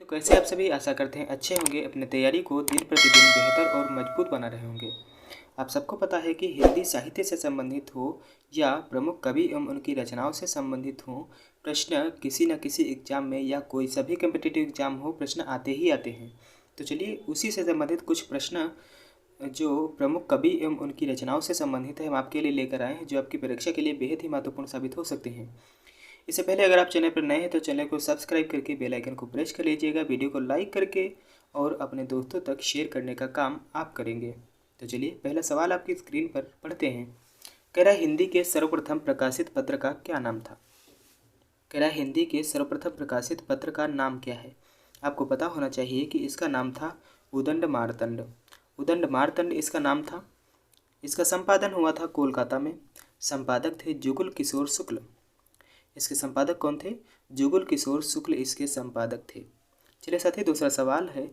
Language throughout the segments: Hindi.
तो कैसे आप सभी आशा करते हैं अच्छे होंगे, अपनी तैयारी को दिन प्रतिदिन बेहतर और मजबूत बना रहे होंगे। आप सबको पता है कि हिंदी साहित्य से संबंधित हो या प्रमुख कवि एवं उनकी रचनाओं से संबंधित हो, प्रश्न किसी न किसी एग्जाम में या कोई सभी कम्पिटिटिव एग्जाम हो, प्रश्न आते ही आते हैं। तो चलिए उसी से संबंधित कुछ प्रश्न जो प्रमुख कवि एवं उनकी रचनाओं से संबंधित है हम आपके लिए लेकर आए हैं, जो आपकी परीक्षा के लिए बेहद ही महत्वपूर्ण साबित हो सकते हैं। इससे पहले अगर आप चैनल पर नए हैं तो चैनल को सब्सक्राइब करके बेल आइकन को प्रेस कर लीजिएगा, वीडियो को लाइक करके और अपने दोस्तों तक शेयर करने का काम आप करेंगे। तो चलिए पहला सवाल आपकी स्क्रीन पर पढ़ते हैं। कह रहा है हिंदी के सर्वप्रथम प्रकाशित पत्र का क्या नाम था। कह रहा है हिंदी के सर्वप्रथम प्रकाशित पत्र का नाम क्या है। आपको पता होना चाहिए कि इसका नाम था उदंड मार्तंड। उदंड मार्तंड इसका नाम था। इसका संपादन हुआ था कोलकाता में। संपादक थे जुगल किशोर शुक्ल। इसके संपादक कौन थे? जुगल किशोर शुक्ल इसके संपादक थे। चलिए साथी दूसरा सवाल है,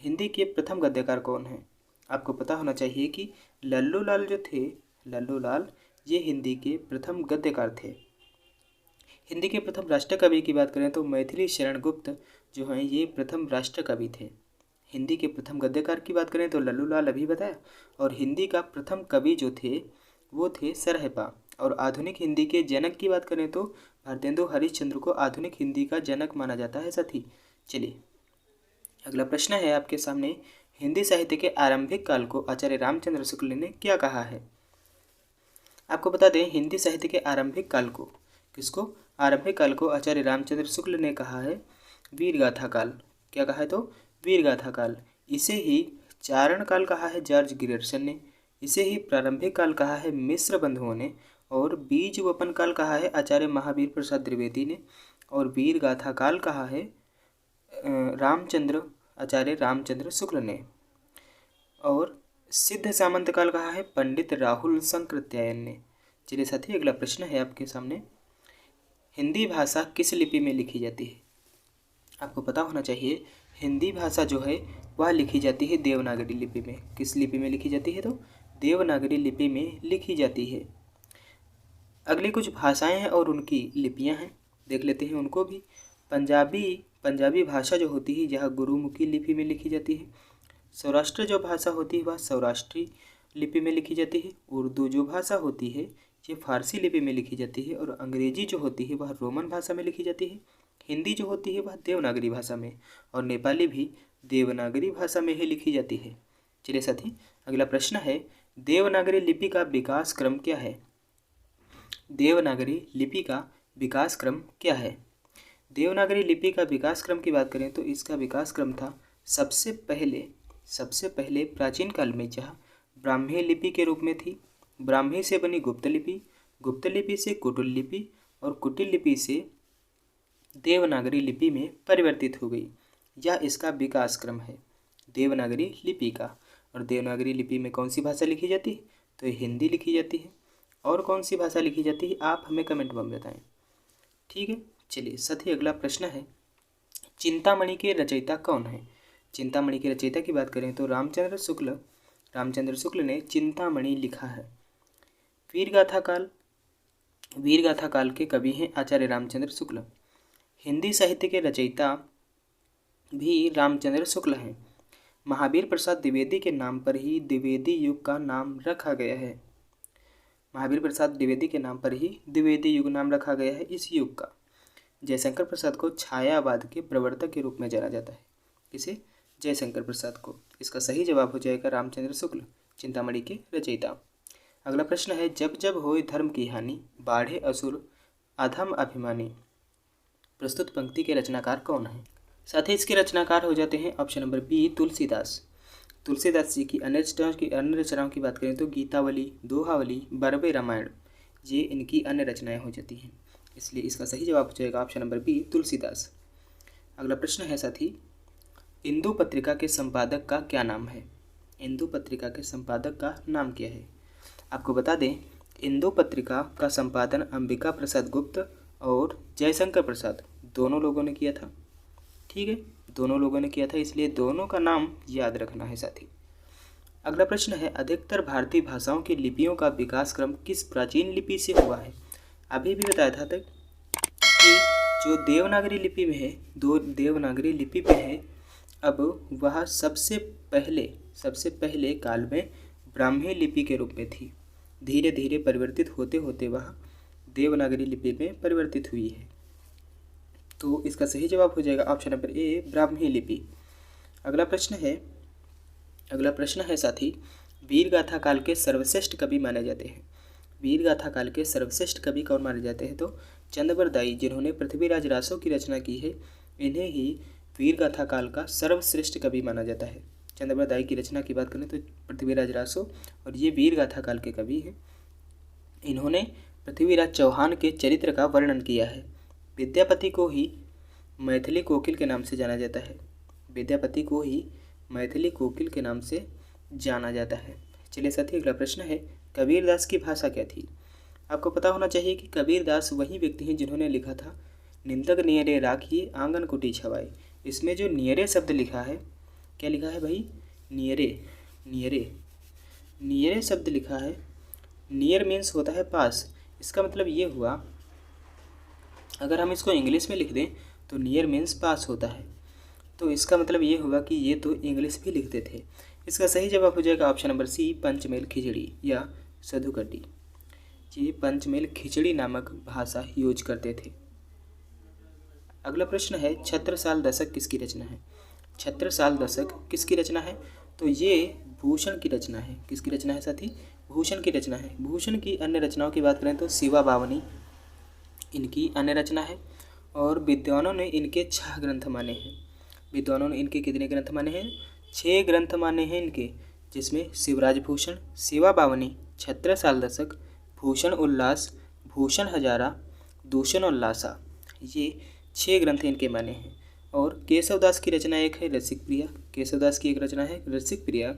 हिंदी के प्रथम गद्यकार कौन हैं। आपको पता होना चाहिए कि लल्लू लाल जो थे, लल्लू लाल ये हिंदी के प्रथम गद्यकार थे। हिंदी के प्रथम राष्ट्र कवि की बात करें तो मैथिली शरण गुप्त जो हैं ये प्रथम राष्ट्र कवि थे। हिंदी के प्रथम गद्यकार की बात करें तो लल्लू लाल अभी बताया, और हिंदी का प्रथम कवि जो थे वो थे सरहपा। और आधुनिक हिंदी के जनक की बात करें तो भारतेंदु हरिश्चंद्र को आधुनिक हिंदी का जनक माना जाता है साथी। चलिए अगला प्रश्न है आपके सामने, हिंदी साहित्य के आरंभिक काल को आचार्य रामचंद्र शुक्ल ने क्या कहा है। आपको बता दें हिंदी साहित्य के आरंभिक काल को, किसको? आरंभिक काल को आचार्य रामचंद्र शुक्ल ने कहा है वीरगाथा काल। क्या कहा है? तो वीरगाथा काल। इसे ही चारण काल कहा है जॉर्ज ग्रियर्सन ने। इसे ही प्रारंभिक काल कहा है मिश्र बंधुओं ने। और बीज वपन काल कहा है आचार्य महावीर प्रसाद द्विवेदी ने। और वीर गाथा काल कहा है आचार्य रामचंद्र शुक्ल ने। और सिद्ध सामंत काल कहा है पंडित राहुल शंकरत्यायन ने। चलिए साथी अगला प्रश्न है आपके सामने, हिंदी भाषा किस लिपि में लिखी जाती है। आपको पता होना चाहिए हिंदी भाषा जो है वह लिखी जाती है देवनागरी लिपि में। किस लिपि में लिखी जाती है? तो देवनागरी लिपि में लिखी जाती है। अगली कुछ भाषाएं हैं और उनकी लिपियां हैं, देख लेते हैं उनको भी। पंजाबी भाषा जो होती है यह गुरुमुखी लिपि में लिखी जाती है। सौराष्ट्र जो भाषा होती है वह सौराष्ट्री लिपि में लिखी जाती है। उर्दू जो भाषा होती है ये फारसी लिपि में लिखी जाती है। और अंग्रेजी जो होती है वह रोमन भाषा में लिखी जाती है। हिंदी जो होती है वह देवनागरी भाषा में, और नेपाली भी देवनागरी भाषा में ही लिखी जाती है। चलिए साथी अगला प्रश्न है, देवनागरी लिपि का विकास क्रम क्या है। देवनागरी लिपि का विकास क्रम क्या है। देवनागरी लिपि का विकास क्रम की बात करें तो इसका विकास क्रम था सबसे पहले प्राचीन काल में जहाँ ब्राह्मी लिपि के रूप में थी। ब्राह्मी से बनी गुप्त लिपि से कुटिल लिपि, और कुटिल लिपि से देवनागरी लिपि में परिवर्तित हो गई। यह इसका विकास क्रम है देवनागरी लिपि का। और देवनागरी लिपि में कौन सी भाषा लिखी जाती है? तो हिंदी लिखी जाती है। और कौन सी भाषा लिखी जाती है आप हमें कमेंट में बताएं। ठीक है, चलिए साथी अगला प्रश्न है, चिंतामणि के रचयिता कौन है। चिंतामणि के रचयिता की बात करें तो रामचंद्र शुक्ल ने चिंतामणि लिखा है। वीरगाथा काल के कवि हैं आचार्य रामचंद्र शुक्ल। हिंदी साहित्य के रचयिता भी रामचंद्र शुक्ल हैं। महावीर प्रसाद द्विवेदी के नाम पर ही द्विवेदी युग का नाम रखा गया है। महावीर प्रसाद द्विवेदी के नाम पर ही द्विवेदी युग नाम रखा गया है इस युग का। जयशंकर प्रसाद को छायावाद के प्रवर्तक के रूप में जाना जाता है। किसे? जयशंकर प्रसाद को। इसका सही जवाब हो जाएगा रामचंद्र शुक्ल, चिंतामणि के रचयिता। अगला प्रश्न है, जब जब होए धर्म की हानि, बाढ़े असुर अधम अभिमानी। प्रस्तुत पंक्ति के रचनाकार कौन है। साथ ही इसके रचनाकार हो जाते हैं option number B Tulsidas. Tulsidas ji की अन्य रचनाओं की बात करें तो गीतावली, दोहावली, बरबे रामायण ये इनकी अन्य रचनाएं हो जाती हैं। इसलिए इसका सही जवाब हो जाएगा ऑप्शन नंबर बी तुलसीदास। अगला प्रश्न है साथी, इंदु पत्रिका के संपादक का क्या नाम है। इंदु पत्रिका के संपादक का नाम क्या है। आपको बता दें इंदु पत्रिका का संपादन अंबिका प्रसाद गुप्त और जयशंकर प्रसाद दोनों लोगों ने किया था। ठीक है, दोनों लोगों ने किया था, इसलिए दोनों का नाम याद रखना है साथी। अगला प्रश्न है, अधिकतर भारतीय भाषाओं की लिपियों का विकास क्रम किस प्राचीन लिपि से हुआ है। अभी भी बताया था तक कि जो देवनागरी लिपि में है, दो देवनागरी लिपि पे है, अब वह सबसे पहले काल में ब्राह्मी लिपि के रूप में थी। धीरे धीरे परिवर्तित होते होते वह देवनागरी लिपि में परिवर्तित हुई है। तो इसका सही जवाब हो जाएगा ऑप्शन नंबर ए, ब्राह्मी लिपि। अगला प्रश्न है साथी, वीरगाथा काल के सर्वश्रेष्ठ कवि माने जाते हैं। वीरगाथा काल के सर्वश्रेष्ठ कवि कौन माने जाते हैं? तो चंद्रबरदाई, जिन्होंने पृथ्वीराज रासो की रचना की है, इन्हें ही वीरगाथा काल का सर्वश्रेष्ठ कवि माना जाता है। चंद्रबरदाई की रचना की बात करें तो पृथ्वीराज रासो, और ये वीरगाथा काल के कवि हैं। इन्होंने पृथ्वीराज चौहान के चरित्र का वर्णन किया है। विद्यापति को ही मैथिली कोकिल के नाम से जाना जाता है। विद्यापति को ही मैथिली कोकिल के नाम से जाना जाता है। चलिए साथी, अगला प्रश्न है, कबीरदास की भाषा क्या थी? आपको पता होना चाहिए कि कबीरदास वही व्यक्ति हैं जिन्होंने लिखा था, निंदक नियरे राखिए आंगन कुटी छवाए। इसमें जो नियरे शब्द लिखा है, क्या लिखा है भाई? नियरे शब्द लिखा है। नियर मीन्स होता है पास। इसका मतलब ये हुआ, अगर हम इसको इंग्लिश में लिख दें तो नियर मीन्स पास होता है। तो इसका मतलब ये हुआ कि ये तो इंग्लिश भी लिखते थे। इसका सही जवाब हो जाएगा ऑप्शन नंबर सी, पंचमेल खिचड़ी या सधुकड्डी। ये पंचमेल खिचड़ी नामक भाषा यूज करते थे। अगला प्रश्न है, छत्रसाल दशक किसकी रचना है? छत्रसाल दशक किसकी रचना है? तो ये भूषण की रचना है। किसकी रचना है साथी? भूषण की रचना है। भूषण की अन्य रचनाओं की बात करें तो शिवा बावनी इनकी अन्य रचना है, और विद्वानों ने इनके 6 ग्रंथ माने हैं। विद्वानों ने इनके कितने ग्रंथ माने हैं? 6 ग्रंथ माने हैं इनके, जिसमें शिवराज भूषण, शिवा बावनी, छत्रसाल दशक, भूषण उल्लास, भूषण हजारा, दूषण उल्लासा, ये 6 ग्रंथ इनके माने हैं। और केशवदास की रचना एक है रसिक प्रिया। केशवदास की एक रचना है रसिक प्रिया,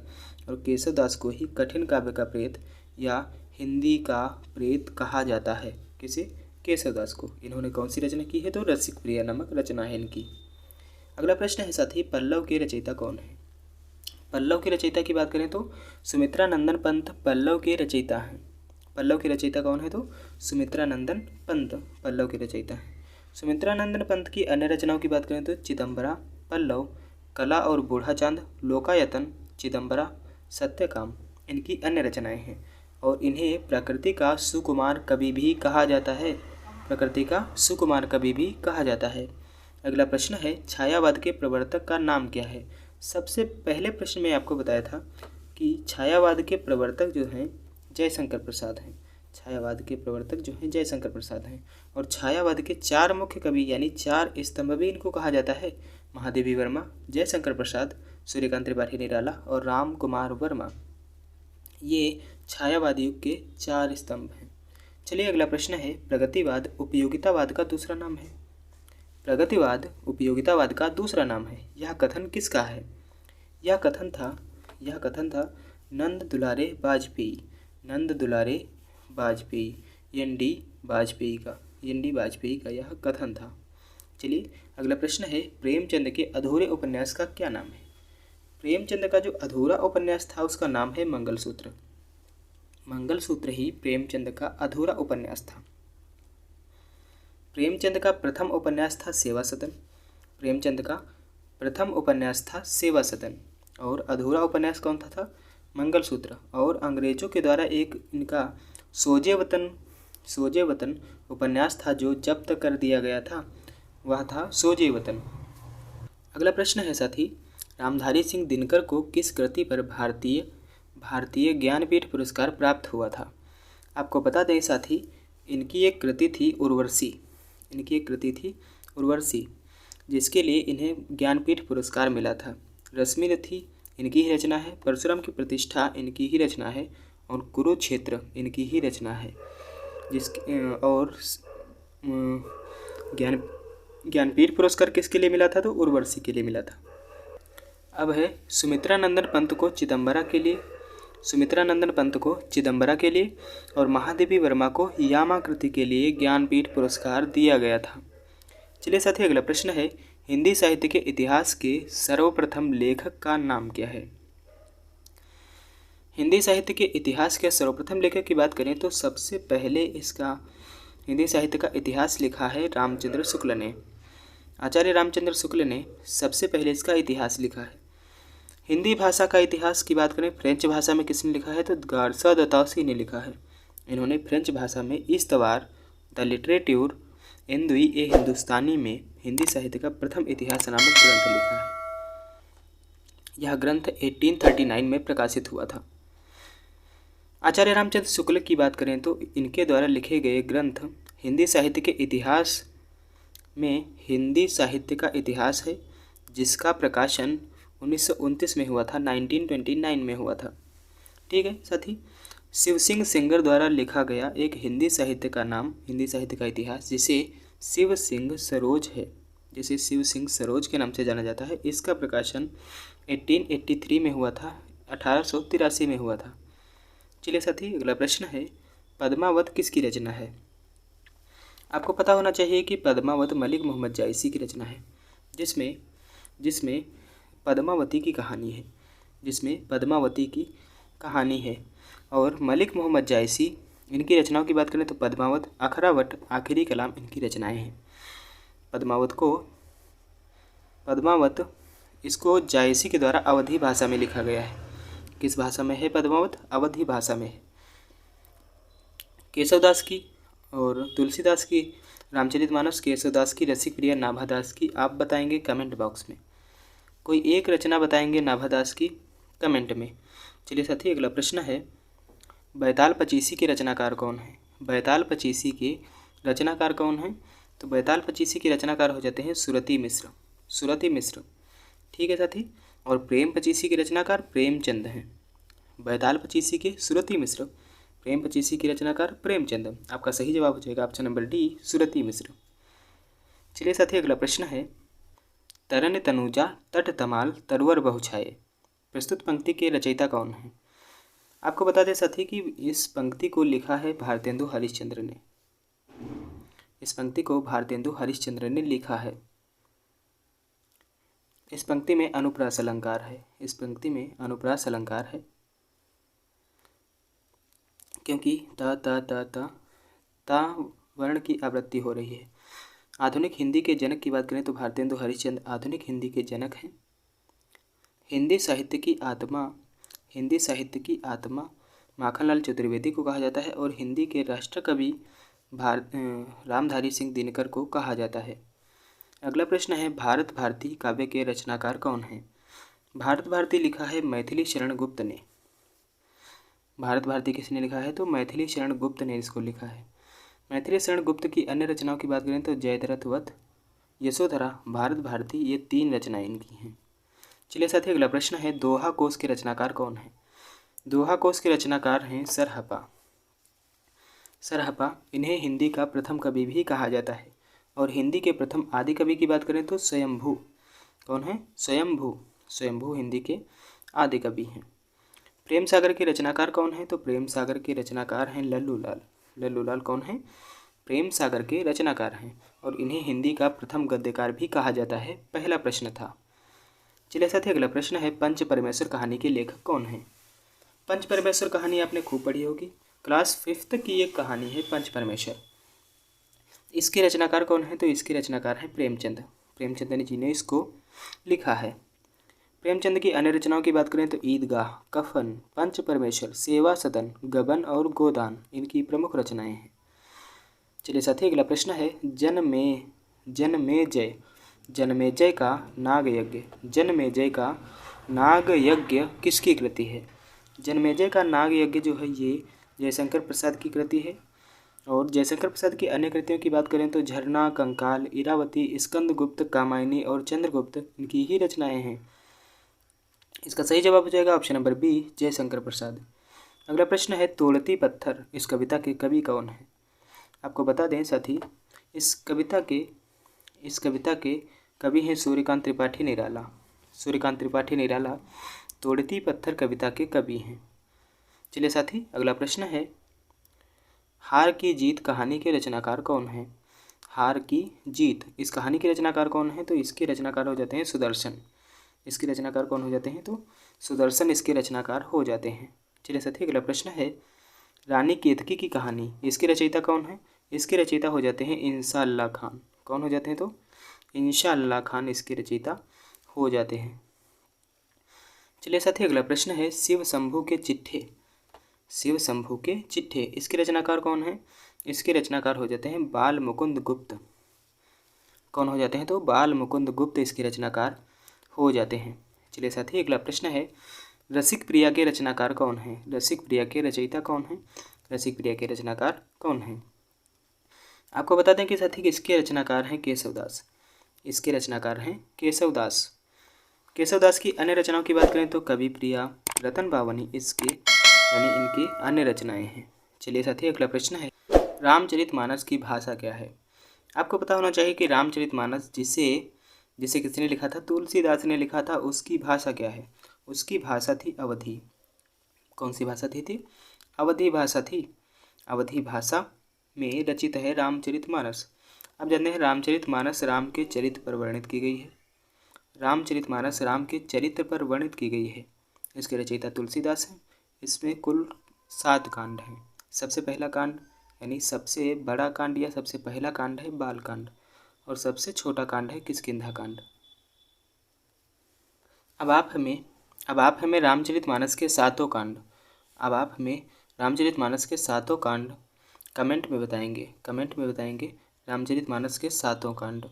और केशवदास को ही कठिन काव्य का प्रेत या हिंदी का प्रेत कहा जाता है। किसे? केशवदास को। इन्होंने कौन सी रचना की है? तो रसिक प्रिया नामक रचना है इनकी। अगला प्रश्न है साथी, पल्लव के रचयिता कौन है? पल्लव के रचयिता की बात करें तो सुमित्रा नंदन पंत पल्लव के रचयिता हैं। पल्लव के रचयिता कौन है? तो सुमित्रा नंदन पंत पल्लव के रचयिता हैं। सुमित्रा नंदन पंत की अन्य रचनाओं की बात करें तो चिदंबरा, पल्लव, कला और बूढ़ा चांद, लोकायतन, चिदंबरा, सत्यकाम इनकी अन्य रचनाएं हैं। और इन्हें प्रकृति का सुकुमार कवि भी कहा जाता है। प्रकृति का सुकुमार कवि भी कहा जाता है। अगला प्रश्न है, छायावाद के प्रवर्तक का नाम क्या है? सबसे पहले प्रश्न में आपको बताया था कि छायावाद के प्रवर्तक जो हैं जयशंकर प्रसाद हैं। छायावाद के प्रवर्तक जो हैं जयशंकर प्रसाद हैं। और छायावाद के 4 मुख्य कवि यानी 4 स्तंभ भी इनको कहा जाता है। महादेवी वर्मा, जयशंकर प्रसाद, सूर्यकांत त्रिपाठी निराला और राम कुमार वर्मा, ये छायावाद युग के 4 स्तंभ हैं। चलिए अगला प्रश्न है, प्रगतिवाद उपयोगितावाद का दूसरा नाम है। प्रगतिवाद उपयोगितावाद का दूसरा नाम है। यह कथन किसका है? यह कथन था नंद दुलारे वाजपेयी। नंद दुलारे वाजपेयी, एन.डी. वाजपेयी का यह कथन था। चलिए अगला प्रश्न है, प्रेमचंद के अधूरे उपन्यास का क्या नाम है? प्रेमचंद का जो अधूरा उपन्यास था उसका नाम है मंगलसूत्र। मंगलसूत्र ही प्रेमचंद का अधूरा उपन्यास था। प्रेमचंद का प्रथम उपन्यास था सेवा सदन। प्रेमचंद का प्रथम उपन्यास था सेवा सदन, और अधूरा उपन्यास कौन था? मंगलसूत्र। और अंग्रेजों के द्वारा एक इनका सोजे वतन उपन्यास था जो जब्त कर दिया गया था, वह था सोजे वतन। अगला प्रश्न है साथी, रामधारी सिंह दिनकर को किस कृति पर भारतीय ज्ञानपीठ पुरस्कार प्राप्त हुआ था? आपको बता दें साथी, इनकी एक कृति थी उर्वशी, जिसके लिए इन्हें ज्ञानपीठ पुरस्कार मिला था। रश्मि रथी इनकी ही रचना है, परशुराम की प्रतिष्ठा इनकी ही रचना है, और कुरुक्षेत्र इनकी ही रचना है। और ज्ञानपीठ पुरस्कार किसके लिए मिला था? तो उर्वशी के लिए मिला था। अब है सुमित्रा नंदन पंत को चिदंबरा के लिए और महादेवी वर्मा को यामाकृति के लिए ज्ञानपीठ पुरस्कार दिया गया था। चलिए साथी अगला प्रश्न है, हिंदी साहित्य के इतिहास के सर्वप्रथम लेखक का नाम क्या है? हिंदी साहित्य के इतिहास के सर्वप्रथम लेखक की बात करें तो सबसे पहले इसका हिंदी साहित्य का इतिहास लिखा है रामचंद्र शुक्ल ने। आचार्य रामचंद्र शुक्ल ने सबसे पहले इसका इतिहास लिखा है। हिंदी भाषा का इतिहास की बात करें, फ्रेंच भाषा में किसने लिखा है, तो गार्सा द तौसी ने लिखा है। इन्होंने फ्रेंच भाषा में इस्तवार द लिटरेट्यूर एंदुई ए हिंदुस्तानी में हिंदी साहित्य का प्रथम इतिहास नामक ग्रंथ लिखा है। यह ग्रंथ 1839 में प्रकाशित हुआ था। आचार्य रामचंद्र शुक्ल की बात करें तो इनके द्वारा लिखे गए ग्रंथ हिंदी साहित्य के इतिहास में हिंदी साहित्य का इतिहास है, जिसका प्रकाशन 1929 में हुआ था, 1929 में हुआ था। ठीक है साथी, शिव सिंह सेंगर द्वारा लिखा गया एक हिंदी साहित्य का नाम, हिंदी साहित्य का इतिहास, जिसे शिव सिंह सरोज है, जिसे शिव सिंह सरोज के नाम से जाना जाता है, इसका प्रकाशन 1883 में हुआ था, 1883 में हुआ था। चलिए साथी, अगला प्रश्न है, पद्मावत किसकी रचना है। आपको पता होना चाहिए कि पद्मावत मलिक मोहम्मद जायसी की रचना है, जिसमें पद्मावती की कहानी है, जिसमें पद्मावती की कहानी है। और मलिक मोहम्मद जायसी, इनकी रचनाओं की बात करें तो पद्मावत, अखरावट, आखिरी कलाम इनकी रचनाएं हैं। पद्मावत इसको जायसी के द्वारा अवधी भाषा में लिखा गया है। किस भाषा में है पद्मावत? अवधी भाषा में है। केशवदास की और तुलसीदास की रामचरितमानस, केशवदास की रसिक प्रिया, नाभादास की, आप बताएंगे कमेंट बॉक्स में। कोई एक रचना बताएंगे नाभादास की कमेंट में। चलिए साथी, अगला प्रश्न है, बैताल पचीसी के रचनाकार कौन है। बैताल पचीसी के रचनाकार कौन है? तो बैताल पचीसी के रचनाकार हो जाते हैं सुरती मिश्र। ठीक है साथी। और प्रेम पचीसी के रचनाकार प्रेमचंद हैं। बैताल पचीसी के सुरती मिश्र, प्रेम पचीसी के रचनाकार प्रेमचंद। आपका सही जवाब हो जाएगा ऑप्शन नंबर डी, सुरती मिश्र। चलिए साथी, अगला प्रश्न है, तरन तनुजा तट तमाल तरवर बहुछाए, प्रस्तुत पंक्ति के रचयिता कौन है। आपको बता दें साथी कि इस पंक्ति को लिखा है भारतेंदु हरिश्चंद्र ने। इस पंक्ति को भारतेंदु हरिश्चंद्र ने लिखा है। इस पंक्ति में अनुप्रास अलंकार है। इस पंक्ति में अनुप्रास अलंकार है, क्योंकि ता वर्ण की आवृत्ति हो रही है। आधुनिक हिंदी के जनक की बात करें तो भारतेंदु हरिश्चंद्र आधुनिक हिंदी के जनक हैं। हिंदी साहित्य की आत्मा माखनलाल चतुर्वेदी को कहा जाता है और हिंदी के राष्ट्र कवि रामधारी सिंह दिनकर को कहा जाता है। अगला प्रश्न है, भारत भारती काव्य के रचनाकार कौन है। भारत भारती लिखा है मैथिली शरण गुप्त ने। भारत भारती किसने लिखा है? तो मैथिली शरण गुप्त ने इसको लिखा है। मैथिली शरण गुप्त की अन्य रचनाओं की बात करें तो जयद्रथ वध, यशोधरा, भारत भारती, ये 3 रचनाएं इनकी हैं। चलिए साथी, अगला प्रश्न है, दोहा कोश के रचनाकार कौन है। दोहा कोश के रचनाकार हैं सरहपा। इन्हें हिंदी का प्रथम कवि भी कहा जाता है और हिंदी के प्रथम आदि कवि की बात करें तो स्वयंभू। कौन है? स्वयंभू हिंदी के आदि कवि हैं। प्रेम सागर के रचनाकार कौन है? तो प्रेम सागर के रचनाकार हैं लल्लू लाल। कौन है? प्रेम सागर के रचनाकार हैं और इन्हें हिंदी का प्रथम गद्यकार भी कहा जाता है। पहला प्रश्न था। चलिए साथी, अगला प्रश्न है, पंच परमेश्वर कहानी के लेखक कौन है। पंच परमेश्वर कहानी आपने खूब पढ़ी होगी, क्लास 5th की एक कहानी है पंच परमेश्वर। इसके रचनाकार कौन है? तो इसके रचनाकार हैं प्रेमचंद जी ने इसको लिखा है। प्रेमचंद की अन्य रचनाओं की बात करें तो ईदगाह, कफन, पंच परमेश्वर, सेवा सदन, गबन और गोदान इनकी प्रमुख रचनाएं हैं। चलिए साथी, अगला प्रश्न है, जन्मेजय का नाग यज्ञ किसकी कृति है। जन्मेजय का नाग यज्ञ जो है ये जयशंकर प्रसाद की कृति है। और जयशंकर प्रसाद की अन्य कृतियों की बात करें तो झरना, कंकाल, इरावती, स्कंदगुप्त, कामायनी और चंद्रगुप्त इनकी ही रचनाएं हैं। इसका सही जवाब हो जाएगा option number B, Jaishankar Prasad. अगला प्रश्न है, तोड़ती पत्थर इस कविता के कवि कौन है। आपको बता दें साथी, इस कविता के कवि हैं सूर्यकांत त्रिपाठी निराला तोड़ती पत्थर कविता के कवि हैं। चलिए साथी, अगला प्रश्न है, हार की जीत कहानी के रचनाकार कौन है। हार की जीत इस कहानी के रचनाकार कौन है? तो इसके रचनाकार हो जाते हैं सुदर्शन। इसके रचनाकार कौन हो जाते हैं? तो सुदर्शन इसके रचनाकार हो जाते हैं। चलिए साथी, अगला प्रश्न है, रानी केतकी की कहानी इसके रचयिता कौन है। इसके रचयिता हो जाते हैं इंशा अल्लाह खान। कौन हो जाते हैं? तो इंशा अल्लाह खान इसके रचयिता हो जाते हैं। चलिए साथी, अगला प्रश्न है शिव शंभू के चिट्ठे। शिव शंभू के चिट्ठे, इसके रचनाकार कौन है? इसके रचनाकार हो जाते हैं बाल मुकुंद गुप्त। कौन हो जाते हैं? तो बाल मुकुंद गुप्त इसके रचनाकार हो जाते हैं। चलिए साथी, अगला प्रश्न है रसिक प्रिया के रचनाकार कौन है? रसिक प्रिया के रचयिता कौन है? रसिक प्रिया के रचनाकार कौन है? आपको बता दें कि साथी इसके रचनाकार हैं केशवदास। इसके रचनाकार हैं केशवदास। केशवदास की अन्य रचनाओं की बात करें तो कवि प्रिया, रतन बावनी इसके यानी इनकी अन्य रचनाएं हैं। चलिए साथी, अगला प्रश्न है रामचरितमानस की भाषा क्या है? आपको पता होना चाहिए कि रामचरितमानस जिसे किसने लिखा था? तुलसीदास ने लिखा था। उसकी भाषा क्या है? उसकी भाषा थी अवधी। कौन सी भाषा थी? अवधी भाषा थी। अवधी भाषा में रचित है रामचरितमानस। अब जानते हैं रामचरितमानस राम के चरित्र पर वर्णित की गई है। रामचरितमानस राम के चरित्र पर वर्णित की गई है। इसके रचयिता तुलसीदास हैं। इसमें कुल 7 कांड हैं। सबसे पहला कांड यानी सबसे बड़ा कांड या सबसे पहला कांड है बाल कांड और सबसे छोटा कांड है किष्किंधा कांड। अब आप हमें रामचरितमानस के सातों कांड कमेंट में बताएंगे रामचरितमानस के सातों कांड।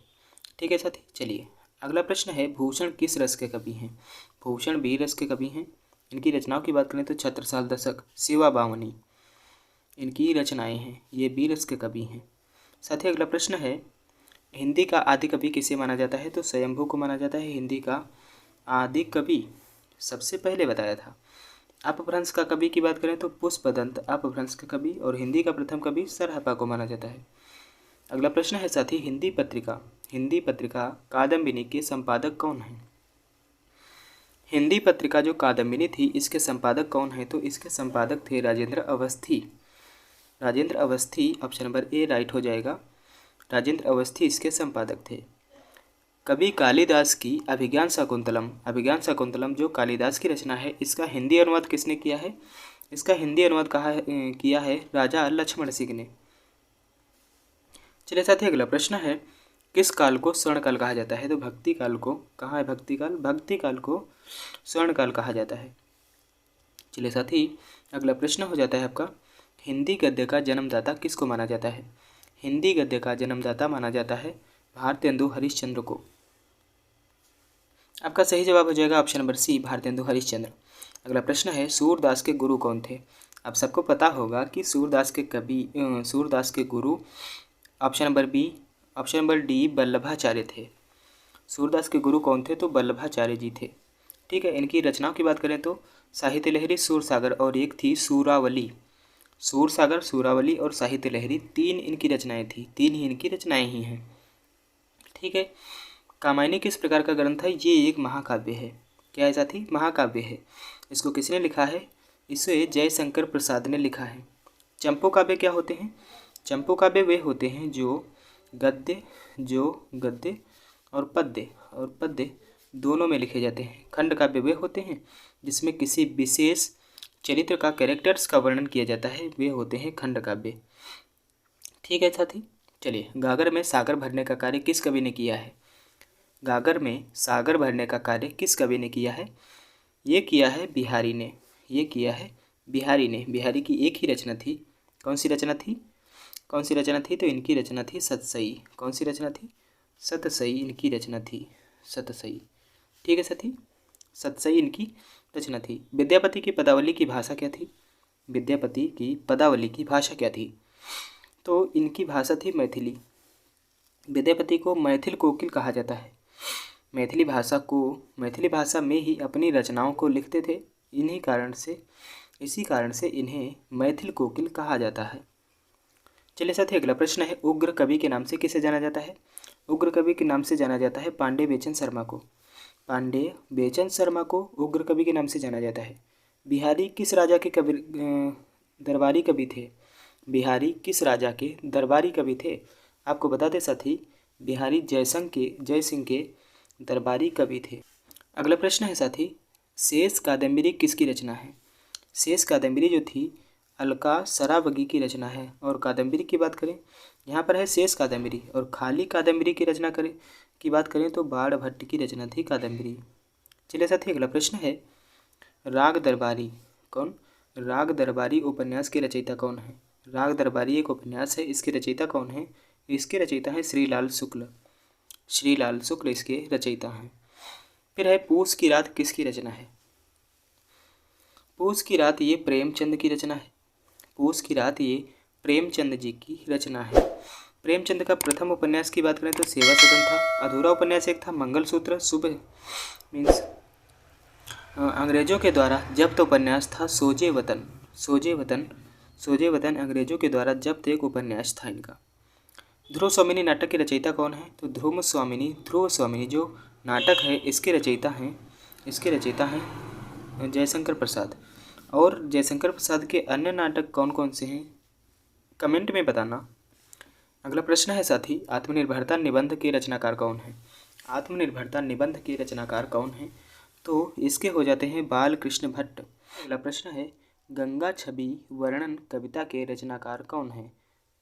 ठीक है साथी, चलिए अगला प्रश्न है भूषण किस रस के कवि हैं? भूषण वीर रस के कवि हैं। इनकी रचनाओं की बात करें तो छत्रसाल दशक, शिवा बावनी इनकी रचनाएं हैं। ये वीर रस के कवि हैं। साथ ही अगला प्रश्न है हिंदी का आदि कवि किसे माना जाता है? तो स्वयंभू को माना जाता है हिंदी का आदि कवि। सबसे पहले बताया था। अपभ्रंश का कवि की बात करें तो पुष्पदंत अपभ्रंश का कवि और हिंदी का प्रथम कवि सरहपा को माना जाता है। अगला प्रश्न है साथी हिंदी पत्रिका कादम्बिनी के संपादक कौन हैं? हिंदी पत्रिका जो कादम्बिनी थी इसके संपादक कौन है? तो इसके संपादक थे Rajendra Awasthi. Option number A right हो जाएगा। राजेंद्र अवस्थी इसके संपादक थे। कवि कालिदास की अभिज्ञान शाकुंतलम जो कालिदास की रचना है इसका हिंदी अनुवाद किसने किया है? इसका हिंदी अनुवाद किया है राजा लक्ष्मण सिंह ने। चलिए साथी, अगला प्रश्न है किस काल को स्वर्णकाल कहा जाता है? तो भक्ति काल को स्वर्णकाल कहा जाता है। चलिए साथी, अगला प्रश्न हो जाता है आपका हिंदी गद्य का जन्मदाता किसको माना जाता है? हिंदी गद्य का जन्मदाता माना जाता है भारतेंदु हरिश्चंद्र को। आपका सही जवाब हो जाएगा option number C Bharatendu Harishchandra. अगला प्रश्न है सूरदास के गुरु कौन थे? आप सबको पता होगा कि सूरदास के गुरु ऑप्शन नंबर डी वल्लभाचार्य थे। सूरदास के गुरु कौन थे? तो वल्लभाचार्य जी थे। ठीक है, इनकी रचनाओं की बात करें तो साहित्य लहरी, सूरसागर और एक थी सूरावली। सूरावली और साहित्य लहरी 3 इनकी रचनाएं थी। 3 ही इनकी रचनाएं ही हैं। ठीक है, कामायनी किस प्रकार का ग्रंथ है? ये एक महाकाव्य है। क्या है साथी? महाकाव्य है। इसको किसने लिखा है? इसे जयशंकर प्रसाद ने लिखा है। चंपू काव्य क्या होते हैं? चंपू काव्य वे होते हैं जो गद्य और पद्य दोनों में लिखे जाते हैं। खंड काव्य वे होते हैं जिसमें किसी विशेष चरित्र का कैरेक्टर्स का वर्णन किया जाता है, वे होते हैं खंड काव्य। ठीक है साथी, चलिए गागर में सागर भरने का कार्य किस कवि ने किया है? गागर में सागर भरने का कार्य किस कवि ने किया है? ये किया है बिहारी ने। बिहारी की एक ही रचना थी। कौन सी रचना थी? तो इनकी रचना थी सतसई। कौन सी रचना थी? सतसई इनकी रचना थी। सतसई। ठीक है साथी, सतसई इनकी रचना थी। विद्यापति की पदावली की भाषा क्या थी? तो इनकी भाषा थी मैथिली। विद्यापति को मैथिल कोकिल कहा जाता है। मैथिली भाषा में ही अपनी रचनाओं को लिखते थे। इसी कारण से इन्हें मैथिल कोकिल कहा जाता है। चलिए साथी, अगला प्रश्न है उग्र कवि के नाम से किसे जाना जाता है? उग्र कवि के नाम से जाना जाता है पांडे बेचन शर्मा को उग्र कवि के नाम से जाना जाता है। बिहारी किस राजा के दरबारी कवि थे? आपको बता दें साथी, बिहारी जयसिंह के दरबारी कवि थे। अगला प्रश्न है साथी शेष कादम्बरी किसकी रचना है? शेष कादम्बरी जो थी अलका सरावगी की रचना है। और कादम्बरी की बात करें, यहाँ पर है शेष कादम्बरी। और खाली कादम्बरी की रचना करें की बात करें तो बाण भट्ट की रचना थी कादम्बरी। चलिए साथी अगला प्रश्न है, राग दरबारी कौन? राग दरबारी उपन्यास के रचयिता कौन है? राग दरबारी एक उपन्यास है, इसके रचयिता कौन है? इसके रचयिता हैं श्रीलाल शुक्ल। श्रीलाल शुक्ल इसके रचयिता हैं। फिर है पूस की रात किसकी रचना है? पूस की रात ये प्रेमचंद की रचना है। पूस की रात ये प्रेमचंद जी की रचना है। प्रेमचंद का प्रथम उपन्यास की बात करें तो सेवा सदन था। अधूरा उपन्यास एक था मंगलसूत्र। शुभ मीन्स अंग्रेजों के द्वारा जब्त उपन्यास था सोजे वतन। सोजे वतन अंग्रेजों के द्वारा जब्त एक उपन्यास था इनका। ध्रुव स्वामिनी नाटक के रचयिता कौन है? तो ध्रुव स्वामिनी जो नाटक है इसके रचयिता हैं जयशंकर प्रसाद। और जयशंकर प्रसाद के अन्य नाटक कौन कौन से हैं, कमेंट में बताना। अगला प्रश्न है साथी, आत्मनिर्भरता निबंध के रचनाकार कौन है? आत्मनिर्भरता निबंध के रचनाकार कौन है? तो इसके हो जाते हैं बाल कृष्ण भट्ट। अगला प्रश्न है, गंगा छवि वर्णन कविता के रचनाकार कौन है?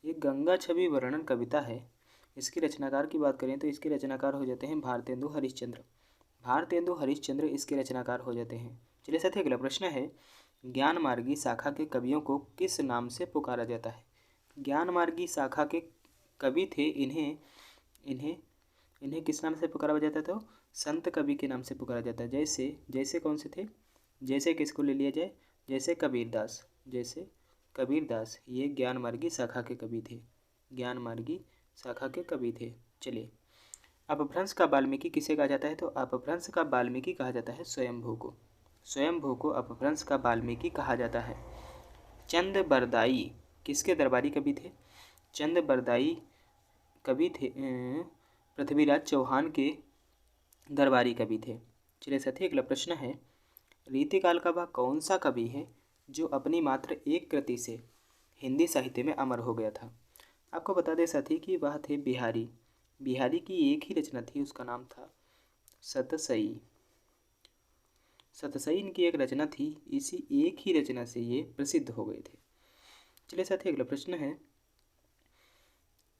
ये गंगा छवि वर्णन कविता है, इसके रचनाकार की बात करें तो इसके रचनाकार हो जाते हैं भारतेंदु हरिश्चंद्र इसके रचनाकार हो जाते हैं। चलिए साथी अगला प्रश्न है, ज्ञान मार्गी शाखा के कवियों को किस नाम से पुकारा जाता है? ज्ञान मार्गी शाखा के कवि थे, इन्हें किस नाम से पुकारा जाता था? संत कवि के नाम से पुकारा जाता है। जैसे कौन से थे? जैसे किसको ले लिया जाए? जैसे कबीरदास ये ज्ञान मार्गी शाखा के कवि थे। चलिए, अपभ्रंश का वाल्मीकि किसे कहा जाता है? तो अपभ्रंश का वाल्मीकि कहा जाता है स्वयंभू को अपभ्रंश का वाल्मीकि कहा जाता है। चंद बरदाई किसके दरबारी कवि थे? चंद बरदाई कवि थे पृथ्वीराज चौहान के दरबारी कवि थे। चलिए साथी अगला प्रश्न है, रीतिकाल का वह कौन सा कवि है जो अपनी मात्र एक कृति से हिंदी साहित्य में अमर हो गया था? आपको बता दें साथी कि वह थे बिहारी की एक ही रचना थी, उसका नाम था सतसई इनकी एक रचना थी, इसी एक ही रचना से ये प्रसिद्ध हो गए थे। चलिए साथी अगला प्रश्न है,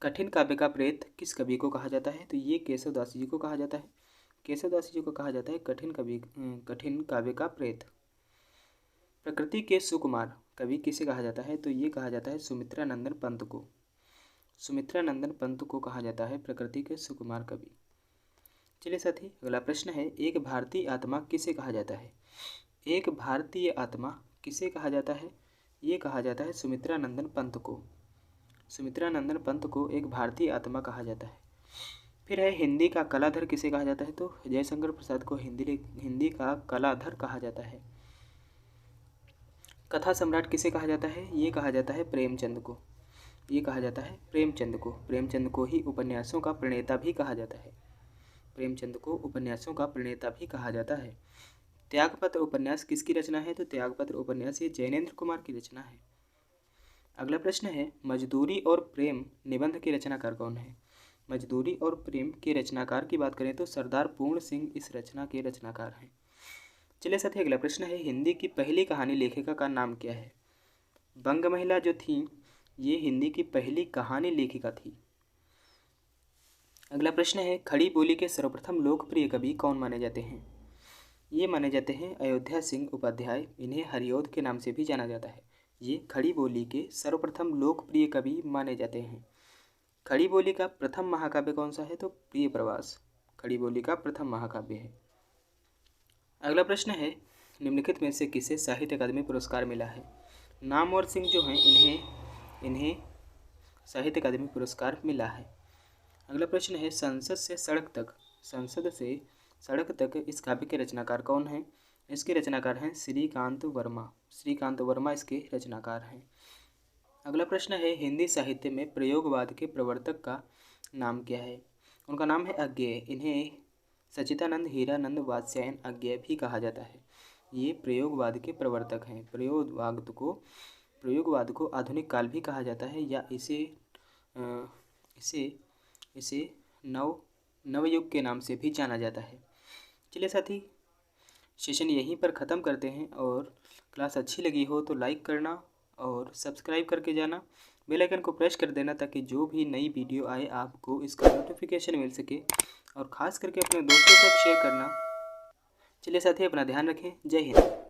कठिन काव्य का प्रेत किस कवि को कहा जाता है? तो ये केशवदास जी को कहा जाता है। कठिन काव्य का प्रेत। प्रकृति के सुकुमार कवि किसे कहा जाता है? तो ये कहा जाता है सुमित्रा नंदन पंत को कहा जाता है प्रकृति के सुकुमार कवि। चलिए साथी अगला प्रश्न है, एक भारतीय आत्मा किसे कहा जाता है? एक भारतीय आत्मा किसे कहा जाता है? ये कहा जाता है सुमित्रा नंदन पंत को एक भारतीय आत्मा कहा जाता है। फिर है, हिंदी का कलाधर किसे कहा जाता है? तो जयशंकर प्रसाद को हिंदी का कलाधर कहा जाता है। कथा सम्राट किसे कहा जाता है? ये कहा जाता है प्रेमचंद को ही उपन्यासों का प्रणेता भी कहा जाता है। त्यागपत्र उपन्यास किसकी रचना है? तो त्यागपत्र उपन्यास ये जैनेन्द्र कुमार की रचना है। अगला प्रश्न है, मजदूरी और प्रेम निबंध के रचनाकार कौन है? मजदूरी और प्रेम के रचनाकार की बात करें तो सरदार पूर्ण सिंह इस रचना के रचनाकार हैं। चलिए साथी अगला प्रश्न है, हिंदी की पहली कहानी लेखिका का नाम क्या है? बंग महिला जो थी ये हिंदी की पहली कहानी लेखिका थी। अगला प्रश्न है, खड़ी बोली के सर्वप्रथम लोकप्रिय कवि कौन माने जाते हैं? ये माने जाते हैं अयोध्या सिंह उपाध्याय, इन्हें हरिऔध के नाम से भी जाना जाता है। ये खड़ी बोली के सर्वप्रथम लोकप्रिय कवि माने जाते हैं। खड़ी बोली का प्रथम महाकाव्य कौन सा है? तो प्रिय प्रवास खड़ी बोली का प्रथम महाकाव्य है। अगला प्रश्न है, निम्नलिखित में से किसे साहित्य अकादमी पुरस्कार मिला है? नामवर सिंह जो हैं इन्हें साहित्य अकादमी पुरस्कार मिला है। अगला प्रश्न है, संसद से सड़क तक इस काव्य के रचनाकार कौन हैं? इसके रचनाकार हैं श्रीकांत वर्मा इसके रचनाकार हैं। अगला प्रश्न है, हिंदी साहित्य में प्रयोगवाद के प्रवर्तक का नाम क्या है? उनका नाम है अज्ञेय, इन्हें सच्चिदानंद हीरानंद वात्स्यायन अज्ञेय भी कहा जाता है। ये प्रयोगवाद के प्रवर्तक हैं। प्रयोगवाद को आधुनिक काल भी कहा जाता है या इसे नवयुग के नाम से भी जाना जाता है। चलिए साथी सेशन यहीं पर ख़त्म करते हैं, और क्लास अच्छी लगी हो तो लाइक करना और सब्सक्राइब करके जाना, बेल आइकन को प्रेस कर देना ताकि जो भी नई वीडियो आए आपको इसका नोटिफिकेशन मिल सके, और ख़ास करके अपने दोस्तों तक शेयर करना। चलिए साथी, अपना ध्यान रखें। जय हिंद।